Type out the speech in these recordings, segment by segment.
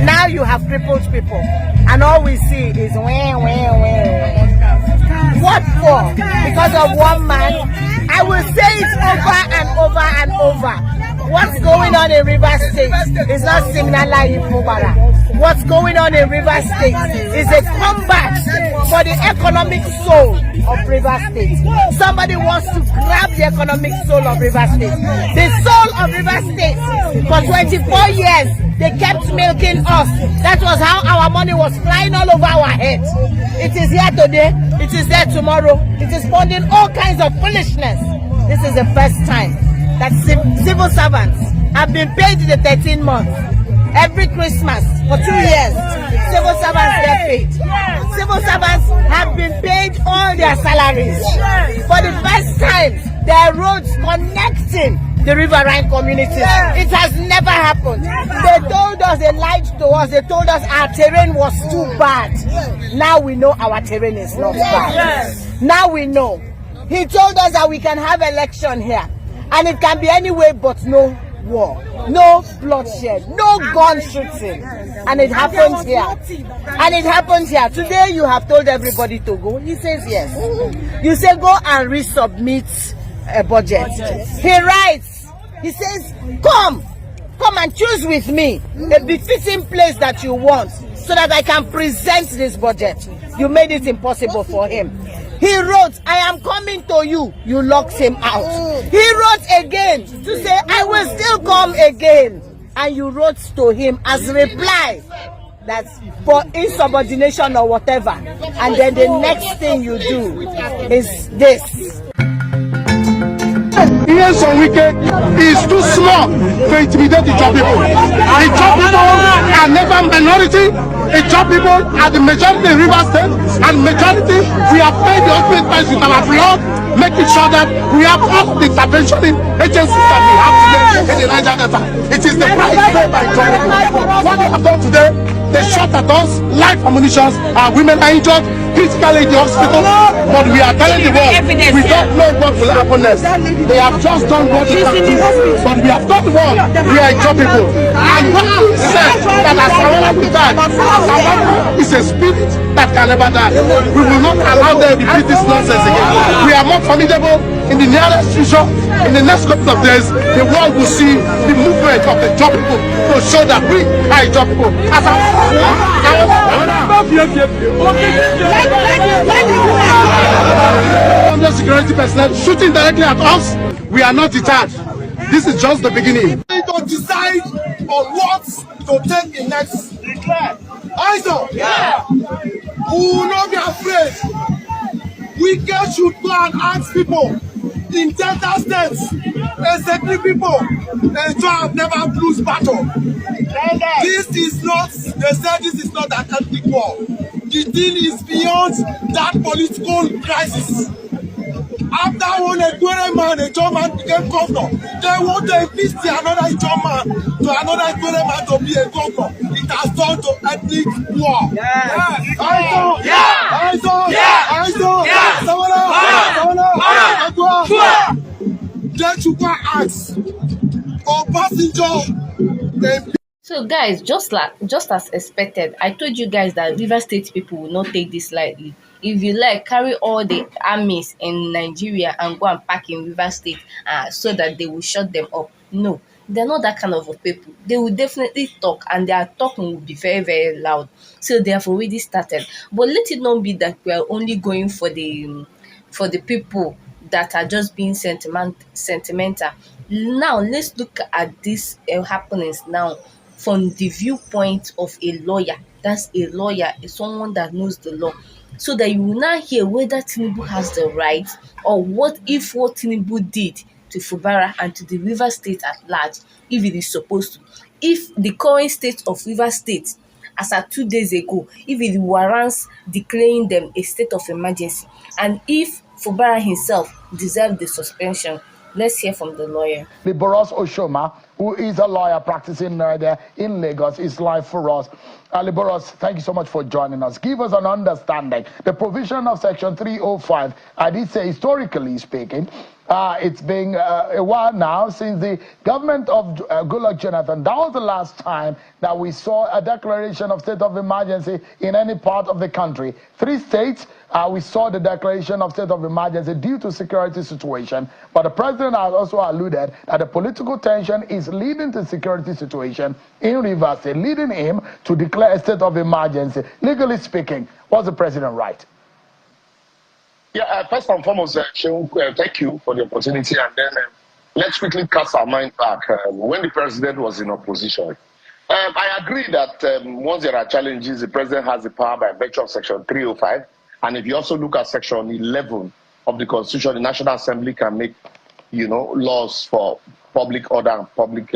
Now you have crippled people, and all we see is wah. What for? Because of one man? I will say it over and over and over. What's going on in Rivers State is not similar in FUBARA. What's going on in Rivers State is a combat for the economic soul of Rivers State. Somebody wants to grab the economic soul of Rivers State. The soul of Rivers State, for 24 years, they kept milking us. That was how our money was flying all over our heads. It is here today, it is there tomorrow. It is funding all kinds of foolishness. This is the first time that civil servants have been paid the 13 months. Every Christmas for 2 years, civil servants get paid. Civil servants have been paid all their salaries. For the first time, there are roads connecting the riverine communities. It has never happened. They told us, they lied to us, they told us our terrain was too bad. Now we know our terrain is not bad. Now we know. He told us that we can have election here, and it can be any way but no war, no bloodshed, no gun shooting. And it happens here. And it happens here. Today you have told everybody to go. He says yes. You say go and resubmit a budget. He writes, he says, come and choose with me a befitting place that you want so that I can present this budget. You made it impossible for him. He wrote, I am coming to you. You locked him out. He wrote again to say, I will still come again. And you wrote to him as reply that for insubordination or whatever. And then the next thing you do is this. Yes, on Wike is too small to intimidate the Ijaw people. The Ijaw people are never minority. The Ijaw people are the majority in Rivers State, and majority we have paid the ultimate price with our blood, making sure that we have all the intervention agencies that we have today in the Niger Delta. It is the price paid by Ijaw people. What they have done today, they shot at us, live ammunition, our women are injured, critically in the hospital, but we are telling the world, we don't know what will happen next. They have just done what they can do, but we have told the world, we are Ijaw people. And what we said that as Savannah will die, Savannah is a spirit that can never die. We will not allow them to repeat this nonsense again. We are more formidable in the nearest future. In the next couple of days, the world will see the movement of the Ijaw people to show that we are Ijaw people. As under security personnel shooting directly at us, we are not deterred. This is just the beginning. We need to decide on what to take in next. Ijaw, we will not be afraid. Wike should go and ask people in Delta states, exactly people, Ijaw have never lose battle. This is not, they said this is not an ethnic war. The thing is beyond that political crisis. After one Ijaw man became governor, they want to impeach another Ijaw man to another Ijaw man to be a governor. It has turned to ethnic war. That you can ask or passenger. So guys, just as expected, I told you guys that Rivers State people will not take this lightly. If you like, carry all the armies in Nigeria and go and pack in Rivers State so that they will shut them up. No, they're not that kind of a people. They will definitely talk, and their talking will be very, very loud. So they have already started. But let it not be that we are only going for the people that are just being sentimental. Now let's look at these happenings now from the viewpoint of a lawyer. That's a lawyer, is someone that knows the law, so that you will not hear whether Tinubu has the right, or what Tinubu did to FUBARA and to the Rivers State at large, if it is supposed to. If the current state of Rivers State, as at 2 days ago, if it warrants declaring them a state of emergency, and if FUBARA himself deserved the suspension. Let's hear from the lawyer. Boros Oshoma, who is a lawyer practicing there in Lagos, is live for us. Boros, thank you so much for joining us. Give us an understanding. The provision of Section 305, I did say historically speaking, It's been a while now since the government of Goodluck Jonathan. That was the last time that we saw a declaration of state of emergency in any part of the country. 3 states, we saw the declaration of state of emergency due to security situation. But the president has also alluded that the political tension is leading to security situation in Rivers State, leading him to declare a state of emergency. Legally speaking, was the president right? Yeah, first and foremost, thank you for the opportunity. And then let's quickly cast our mind back when the president was in opposition. I agree that once there are challenges, the president has the power by virtue of Section 305. And if you also look at Section 11 of the Constitution, the National Assembly can make, laws for public order and public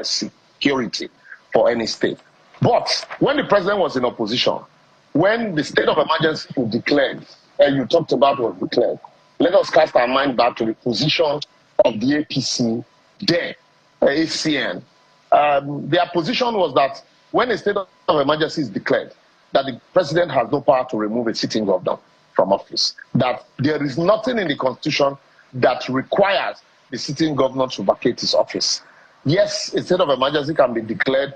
security for any state. But when the president was in opposition, when the state of emergency was declared, you talked about was declared, let us cast our mind back to the position of the APC there, ACN. Their position was that when a state of emergency is declared, that the president has no power to remove a sitting governor from office, that there is nothing in the Constitution that requires the sitting governor to vacate his office. Yes, a state of emergency can be declared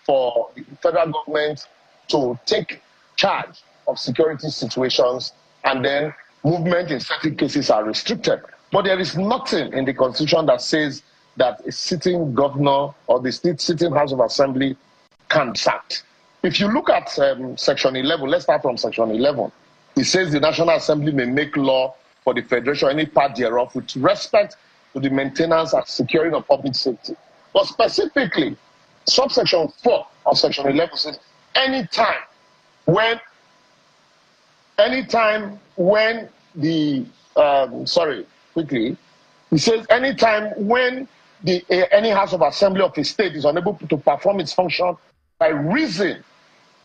for the federal government to take charge of security situations, and then movement in certain cases are restricted. But there is nothing in the Constitution that says that a sitting governor or the sitting House of Assembly can be sacked. If you look at Section 11, let's start from Section 11. It says the National Assembly may make law for the Federation or any part thereof with respect to the maintenance and securing of public safety. But specifically, subsection 4 of Section 11 says anytime when the it says anytime when any House of Assembly of a state is unable to perform its function by reason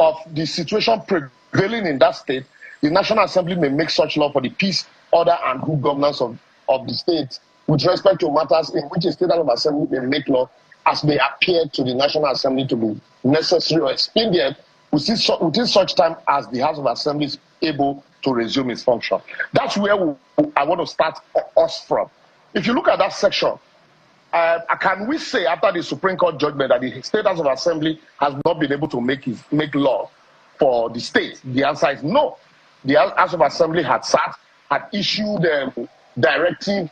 of the situation prevailing in that state, the National Assembly may make such law for the peace, order, and good governance of the state with respect to matters in which a state House of Assembly may make law as may appear to the National Assembly to be necessary or expedient within such time as the House of Assembly is able to resume its function. That's where I want to start us from. If you look at that section, can we say after the Supreme Court judgment that the State House of Assembly has not been able to make law for the state? The answer is no. The House of Assembly had issued a directive,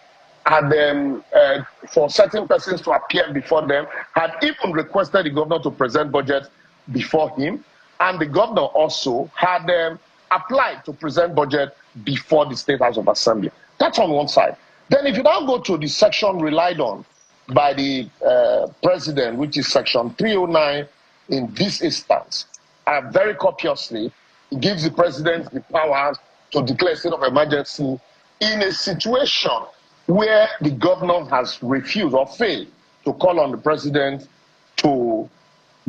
for certain persons to appear before them, had even requested the governor to present budget before him, and the governor also had applied to present budget before the State House of Assembly. That's on one side. Then if you now go to the section relied on by the president, which is Section 309 in this instance, very copiously, it gives the president the powers to declare a state of emergency in a situation where the governor has refused or failed to call on the president to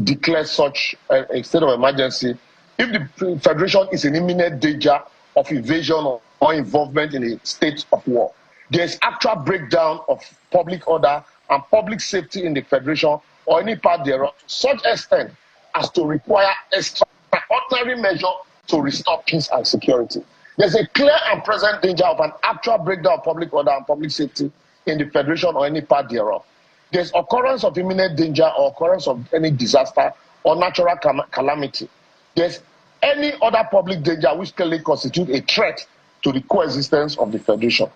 declare such a state of emergency if the Federation is in imminent danger of invasion or involvement in a state of war. There is actual breakdown of public order and public safety in the Federation or any part thereof to such extent as to require extraordinary measure to restore peace and security. There's a clear and present danger of an actual breakdown of public order and public safety in the Federation or any part thereof. There's occurrence of imminent danger or occurrence of any disaster or natural calamity. There's any other public danger which clearly constitutes a threat to the coexistence of the Federation.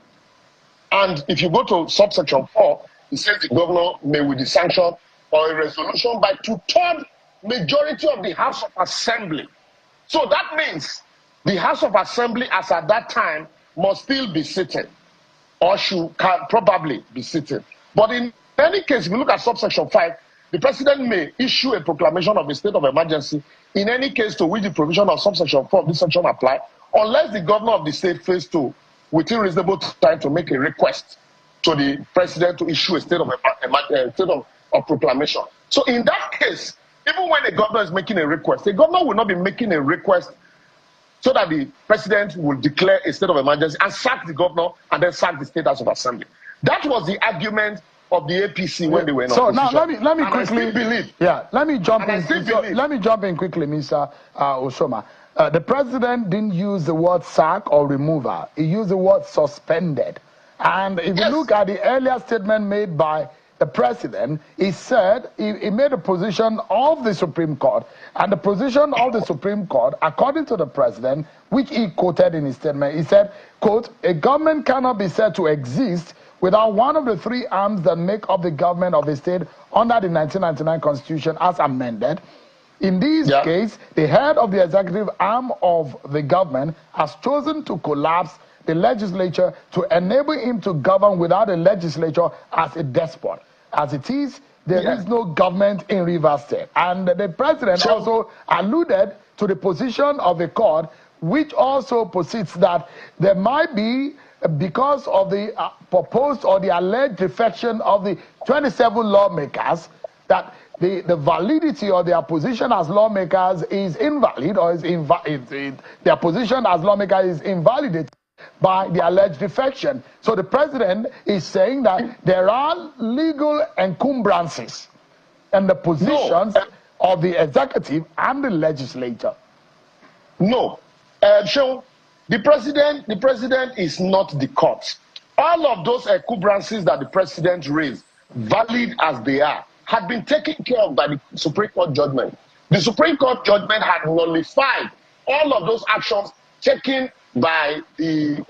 And if you go to subsection 4, it says the governor may, with the sanction or a resolution by 2/3 majority of the House of Assembly. So that means the House of Assembly, as at that time, must still be sitting, or can probably be sitting. But in any case, if you look at subsection 5, the president may issue a proclamation of a state of emergency in any case to which the provision of subsection 4 of this section apply, unless the governor of the state fails to, within reasonable time, to make a request to the president to issue a state of proclamation. So in that case, even when the governor is making a request, the governor will not be making a request so that the president will declare a state of emergency and sack the governor and then sack the State House of Assembly. That was the argument of the APC when they were in opposition. So now let me quickly believe. Yeah, let me jump in quickly, Mr. Osoma. the president didn't use the word sack or removal. He used the word suspended. And if you look at the earlier statement made by the president, he said he made a position of the Supreme Court. And the position of the Supreme Court, according to the president, which he quoted in his statement, he said, quote, "A government cannot be said to exist without one of the three arms that make up the government of a state under the 1999 Constitution as amended. In this case, the head of the executive arm of the government has chosen to collapse the legislature to enable him to govern without the legislature as a despot. As it is, there is no government in Rivers State." And the president also alluded to the position of the court, which also posits that there might be, because of the proposed or the alleged defection of the 27 lawmakers, that the validity of their position as lawmakers is invalid, or their position as lawmakers is invalidated by the alleged defection. So the president is saying that there are legal encumbrances in the positions of the executive and the legislature. No. So the president is not the court. All of those encumbrances that the president raised, valid as they are, had been taken care of by the Supreme Court judgment. The Supreme Court judgment had nullified all of those actions taken by the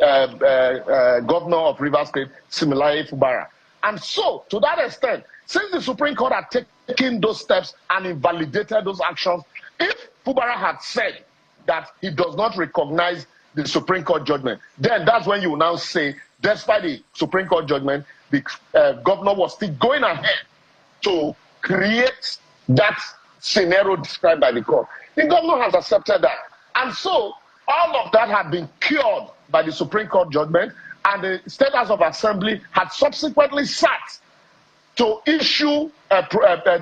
governor of Rivers State, similarly FUBARA. And so, to that extent, since the Supreme Court had taken those steps and invalidated those actions, if FUBARA had said that he does not recognize the Supreme Court judgment, then that's when you will now say, despite the Supreme Court judgment, the governor was still going ahead to create that scenario described by the court. The governor has accepted that. And so, all of that had been cured by the Supreme Court judgment, and the State House of Assembly had subsequently sat to issue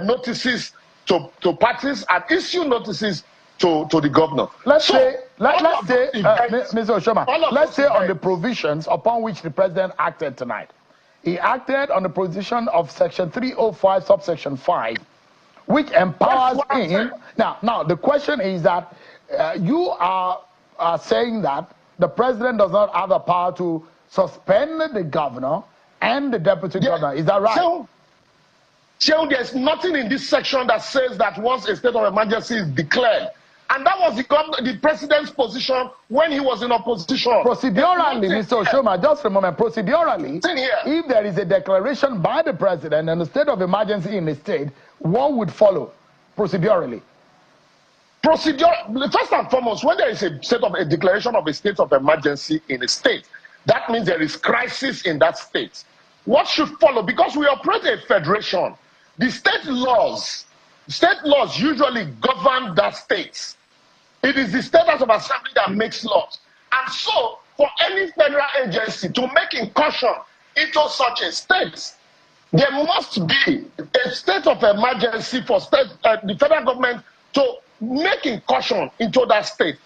notices to parties and issue notices to the governor. Let's say, Mr. Oshoma, let's say on the provisions upon which the president acted tonight. He acted on the position of Section 305, subsection 5, which empowers him. Now, the question is that you are saying that the president does not have the power to suspend the governor and the deputy governor. Is that right? So there's nothing in this section that says that once a state of emergency is declared, and that was the president's position when he was in opposition. Procedurally, Mr. Oshoma, just a moment. Procedurally, if there is a declaration by the president and a state of emergency in the state, what would follow procedurally? First and foremost, when there is a declaration of a state of emergency in a state, that means there is crisis in that state. What should follow? Because we operate a federation, the state laws usually govern that state. It is the State House of Assembly that makes laws. And so, for any federal agency to make incursion into such a state, there must be a state of emergency for the federal government to make incursion into that state.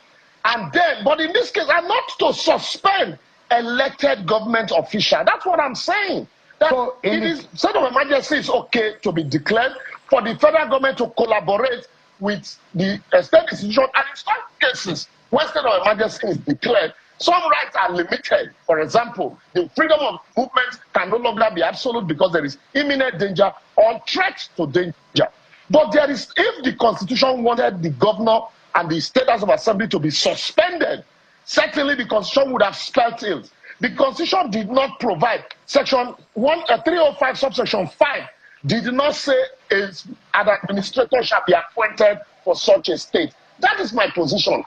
And then, but in this case, I'm not to suspend elected government official. That's what I'm saying. That so state of emergency is okay to be declared for the federal government to collaborate with the state institution. And in some cases, when state of emergency is declared, some rights are limited. For example, the freedom of movement can no longer be absolute because there is imminent danger or threat to danger. But there is, if the Constitution wanted the governor and the State House of Assembly to be suspended, certainly the Constitution would have spelled it. The Constitution did not provide. Section 305, subsection 5, did not say an administrator shall be appointed for such a state. That is my position.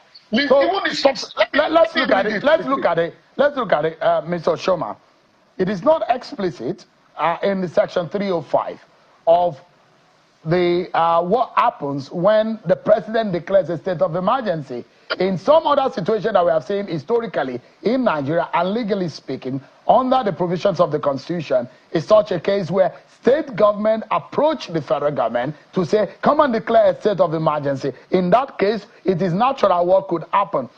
So, let's look at it. Let's look at it, Mr. Oshoma. It is not explicit in the Section 305 of the what happens when the president declares a state of emergency. In some other situation that we have seen historically in Nigeria and legally speaking, under the provisions of the Constitution, is such a case where state government approach the federal government to say, come and declare a state of emergency. In that case, it is natural what could happen.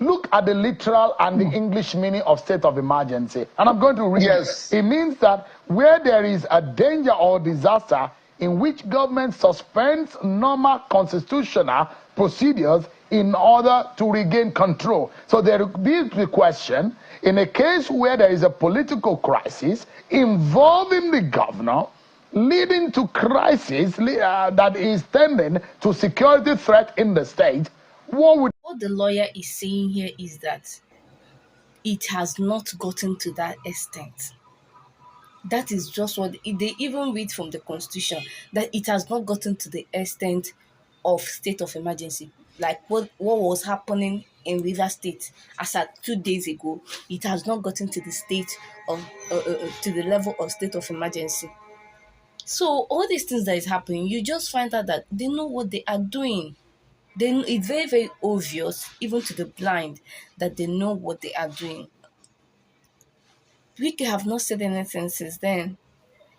Look at the literal and the English meaning of state of emergency. And I'm going to read it. It means that where there is a danger or disaster in which government suspends normal constitutional procedures in order to regain control. So there will be the question, in a case where there is a political crisis involving the governor, leading to crisis that is tending to security threat in the state, what the lawyer is saying here is that it has not gotten to that extent. That is just what they even read from the constitution, that it has not gotten to the extent of state of emergency. Like what was happening in River State as at 2 days ago, it has not gotten to the state of to the level of state of emergency. So all these things that is happening, you just find out that they know what they are doing. Then it's very, very obvious, even to the blind, that they know what they are doing. Wike have not said anything since then.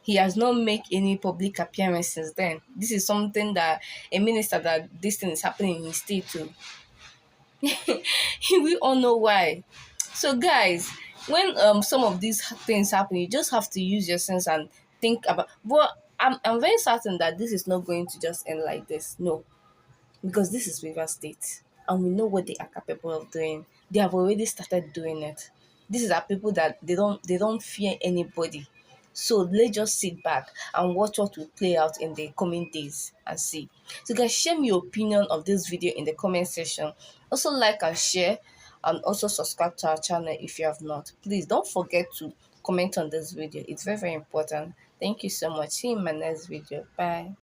He has not made any public appearance since then. This is something that a minister that this thing is happening in his state too. We all know why. So guys, when some of these things happen, you just have to use your sense and think about. But I'm very certain that this is not going to just end like this. No, because this is River State and we know what they are capable of doing. They have already started doing it. These are people that they don't fear anybody. So let's just sit back and watch what will play out in the coming days and see. So guys, share me your opinion of this video in the comment section. Also like and share, and also subscribe to our channel if you have not. Please don't forget to comment on this video. It's very, very important. Thank you so much. See you in my next video. Bye.